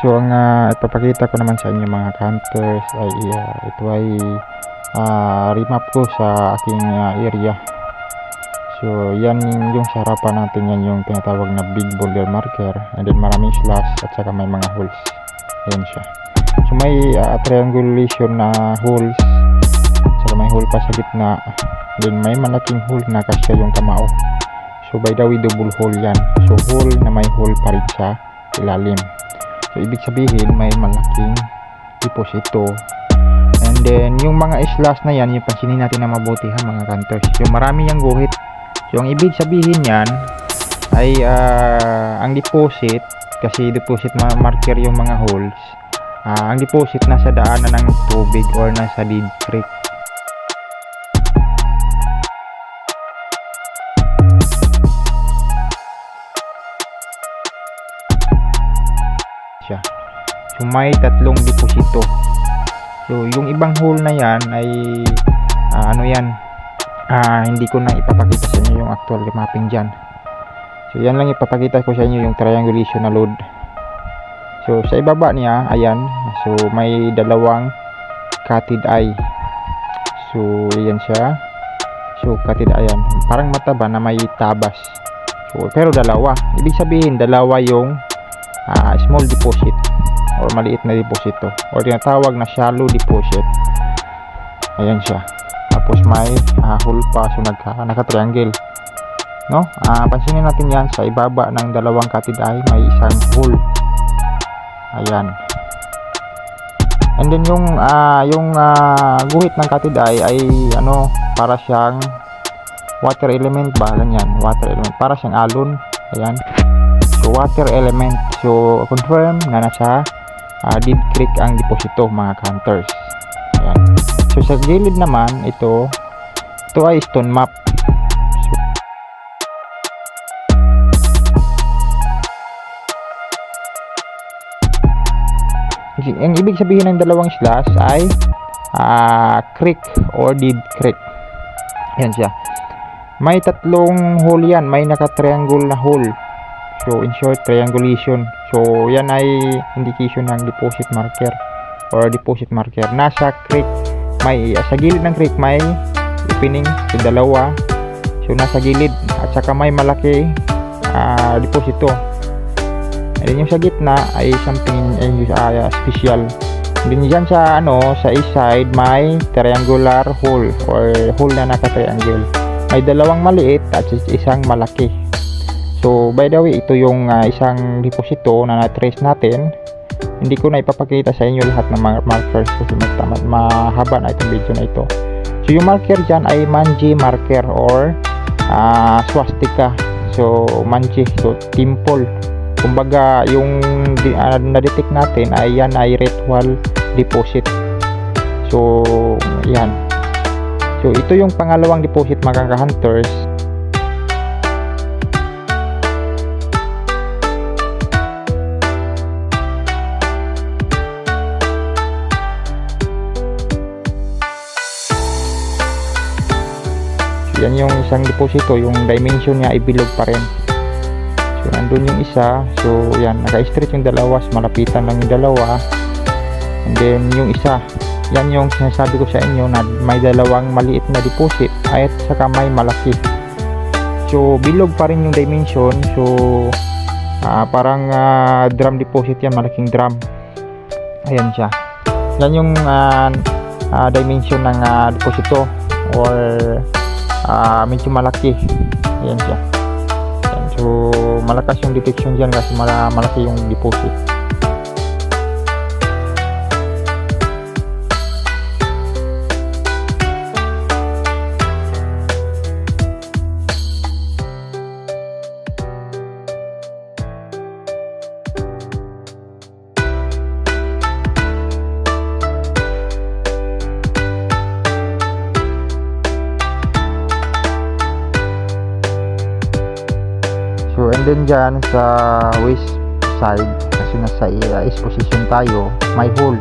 So ang ipapakita ko naman sa inyo mga hunters ay ito ay remap ko sa aking area. So yan yung sa harapan natin, yan yung tinatawag na big boulder marker, and then maraming slash at saka may mga holes. Ayan siya. So may triangulation na holes, saka may hole pa sa gitna, then may malaking hole na kasya yung kamao. So by the way, double hole yan. So hole na may hole pa rin sa ilalim. So ibig sabihin may malaking deposito. And then yung mga slash na yan, yung pansinin natin na mabuti ha mga hunters. Yung marami yung guhit. So ang ibig sabihin yan ay ang deposit, kasi deposit marker yung mga holes. Ang deposit nasa daanan ng tubig or nasa dead creek. So may tatlong deposito. So yung ibang hole na yan ay hindi ko na ipapakita sa inyo yung actual mapping dyan. So yan lang ipapakita ko sa inyo yung triangulation na load. So sa ibaba niya, ayan, so may dalawang cutted eye. So ayan siya. So cutted eye yan, parang mataba na may tabas. So pero dalawa, ibig sabihin dalawa yung small deposit or maliit na deposito or tinatawag na shallow deposit. Ayan siya. Tapos may hole pa, so naka-triangle, no? Pansinin natin yan, sa ibaba ng dalawang cutted eye may isang hole. Ayan. And then yung guhit ng cutted eye ay para siyang water element ba, ganyan, water element, para siyang alon. Ayan. So water element. So confirm na nasa dead creek ang deposito mga hunters. Ayan. So sa gilid naman, ito ay stone map. So, ang ibig sabihin ng dalawang slash ay creek or dead creek. Ayan siya. May tatlong hole yan, may naka-triangle na hole. So in short, triangulation. So yan ay indication ng deposit marker or deposit marker. Nasa creek, may sa gilid ng creek may opening, so dalawa. So nasa gilid at saka may malaki deposito. And then yung sa gitna ay something special. And then dyan sa sa east side may triangular hole or hole na naka-triangle. May dalawang maliit at isang malaki. So by the way, ito yung isang deposito na na-trace natin. Hindi ko na ipapakita sa inyo lahat ng mga markers kasi mahaba na itong video na ito. So yung marker dyan ay manji marker or swastika. So manji, so temple. Kumbaga yung na-detect natin ay yan ay ritual deposit. So yan. So ito yung pangalawang deposit mga hunters. Yan yung isang deposito, yung dimension niya ay bilog pa rin. So nandun yung isa. So yan, naka-straight yung dalawa, malapitan lang yung dalawa. And then yung isa, yan yung sinasabi ko sa inyo na may dalawang maliit na deposit at saka may malaki. So bilog pa rin yung dimension. So parang drum deposit yan, malaking drum. Ayan siya. Yan yung dimension ng deposito or medyo malaki. Ayan siya. Ayan. So malakas yung detection dyan kasi malaki yung deposit. So and then dyan sa west side, kasi nasa east position tayo, may hole.